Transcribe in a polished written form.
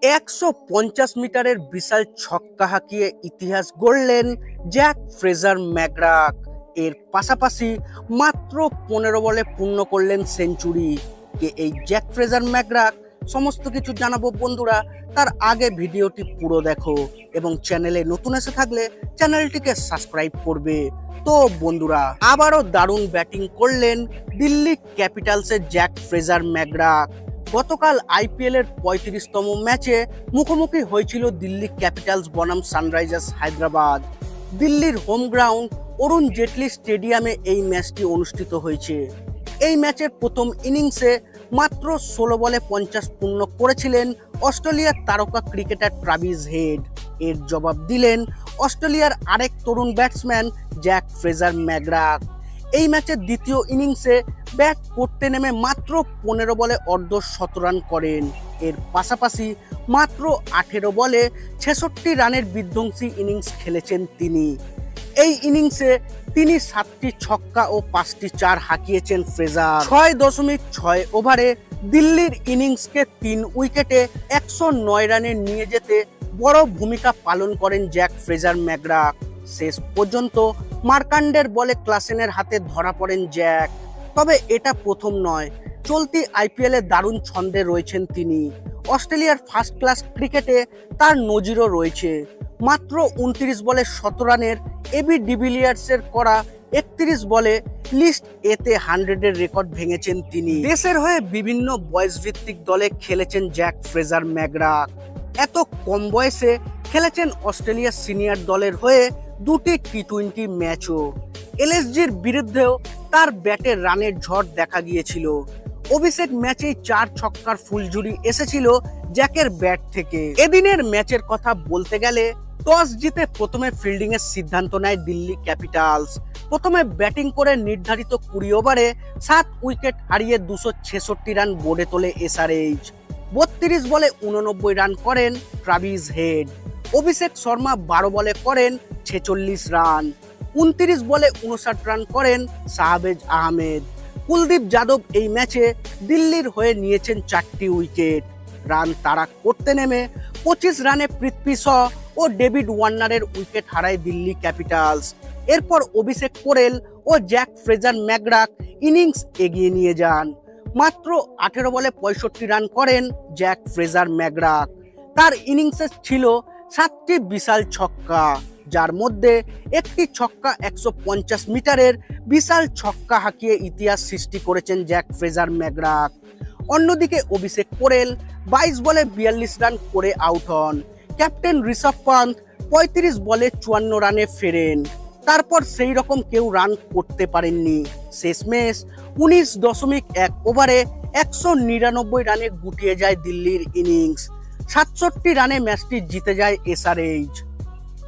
150 মিটারের বিশাল ছক্কা হাঁকিয়ে ইতিহাস গড়লেন জ্যাক ফ্রেজার ম্যাকগ্রাথ। এর পাশাপাশি মাত্র 15 বলে পূর্ণ করলেন সেঞ্চুরি। কে এই জ্যাক ফ্রেজার ম্যাকগ্রাথ সমস্ত কিছু জানাবো বন্ধুরা। তার আগে ভিডিওটি পুরো দেখো এবং চ্যানেলে নতুন এসে থাকলে চ্যানেলটিকে সাবস্ক্রাইব করবে। তো বন্ধুরা, আবারও দারুণ ব্যাটিং করলেন দিল্লি ক্যাপিটালসের জ্যাক ফ্রেজার ম্যাকগ্রাথ। গতকাল আইপিএল এর 35তম ম্যাচে মুখোমুখি হয়েছিল দিল্লি ক্যাপিটালস বনাম সানরাইজার্স হায়দ্রাবাদ। দিল্লির হোম গ্রাউন্ড অরুণ জেটলি স্টেডিয়ামে এই ম্যাচটি অনুষ্ঠিত হয়েছে। এই ম্যাচের প্রথম ইনিংসে মাত্র 16 বলে 50 পূর্ণ করেছিলেন অস্ট্রেলিয়ার তারকা ক্রিকেটার ট্রাভিস হেড। এর জবাব দিলেন অস্ট্রেলিয়ার আরেক তরুণ ব্যাটসম্যান জ্যাক ফ্রেজার ম্যাকগ্রাথ। এই ম্যাচের দ্বিতীয় ইনিংসে ব্যাট করতে নেমে মাত্র 15 বলে অর্ধ-শত রান করেন। এর পাশাপাশি মাত্র 18 বলে 66 রানের বিধ্বংসী ইনিংস খেলেছেন তিনি। এই ইনিংসে তিনি 7টি ছক্কা ও 5টি চার হাঁকিয়েছেন ফ্রেজার। 6.6 ওভারে দিল্লির ইনিংসকে 3 উইকেটে 109 রানে নিয়ে যেতে বড় ভূমিকা পালন করেন জ্যাক ফ্রেজার ম্যাকগ্রাথ। শেষ পর্যন্ত মার্কান্ডের বলে ক্লাসেনের হাতে ধরা পড়েন জ্যাক। তবে এটা প্রথম নয়, চলতি আইপিএলে দারুণ ছন্দে রয়েছেন তিনি। অস্ট্রেলিয়ার ফার্স্ট ক্লাস ক্রিকেটে তার নজিরও রয়েছে। মাত্র 29 বলে 17 রানের এবি ডিভিলিয়ার্সের করা 31 বলে লিস্ট এতে 100-এর রেকর্ড ভেঙেছেন তিনি। দেশের হয়ে বিভিন্ন বয়স ভিত্তিক দলে খেলেছেন জ্যাক ফ্রেজার ম্যাকগ্রাথ। এত কম বয়সে খেলেছেন অস্ট্রেলিয়ার সিনিয়র দলের হয়ে 2টি টি-20 ম্যাচও। এলএসজির বিরুদ্ধেও তার ব্যাটে রানের ঝড় দেখা গিয়েছিল। অভিষেক ম্যাচেই 4 ছক্কার ফুলঝুরি এসেছিল জ্যাকের ব্যাট থেকে। এদিনের ম্যাচের কথা বলতে গেলে টস জিতে প্রথমে ফিল্ডিং এর সিদ্ধান্ত নেয় দিল্লি ক্যাপিটালস। প্রথমে ব্যাটিং করে নির্ধারিত 20 ওভারে 7 উইকেট হারিয়ে 266 রান বোর্ডে তোলে এসআরএইচ। 32 বলে 89 রান করেন ট্রাভিস হেড। অভিষেক শর্মা 12 বলে করেন 46 রান। 29 বলে 59 রান করেন শাহবাজ আহমেদ। কুলদীপ যাদব এই ম্যাচে দিল্লির হয়ে নিয়েছেন 4টি উইকেট। রান তাড়া করতে নেমে 25 রানে পৃথ্বী শ ও ডেভিড ওয়ার্নারের উইকেট হারায় দিল্লি ক্যাপিটালস। এরপর অভিষেক পোরেল ও জ্যাক ফ্রেজার ম্যাকগ্রাথ ইনিংস এগিয়ে নিয়ে যান। মাত্র 18 বলে 65 রান করেন জ্যাক ফ্রেজার ম্যাকগ্রাথ। তার ইনিংসে ছিল 7টি বিশাল ছক্কা, যার মধ্যে একটি ছক্কা 150 মিটারের বিশাল ছক্কা হাঁকিয়ে ইতিহাস সৃষ্টি করেছেন জ্যাক ফ্রেজার ম্যাকগ্রাথ। অন্যদিকে অভিষেক পোরেল 22 বলে 42 রান করে আউট হন। ক্যাপ্টেন ঋষভ পন্থ 35 বলে 54 রানে ফেরেন। তারপর সেই রকম কেউ রান করতে পারেননি। শেষমেশ 19.1 ওভারে 199 রানে গুটিয়ে যায় দিল্লির ইনিংস। 67 রানে ম্যাচটি জিতে যায় এসআরএইচ।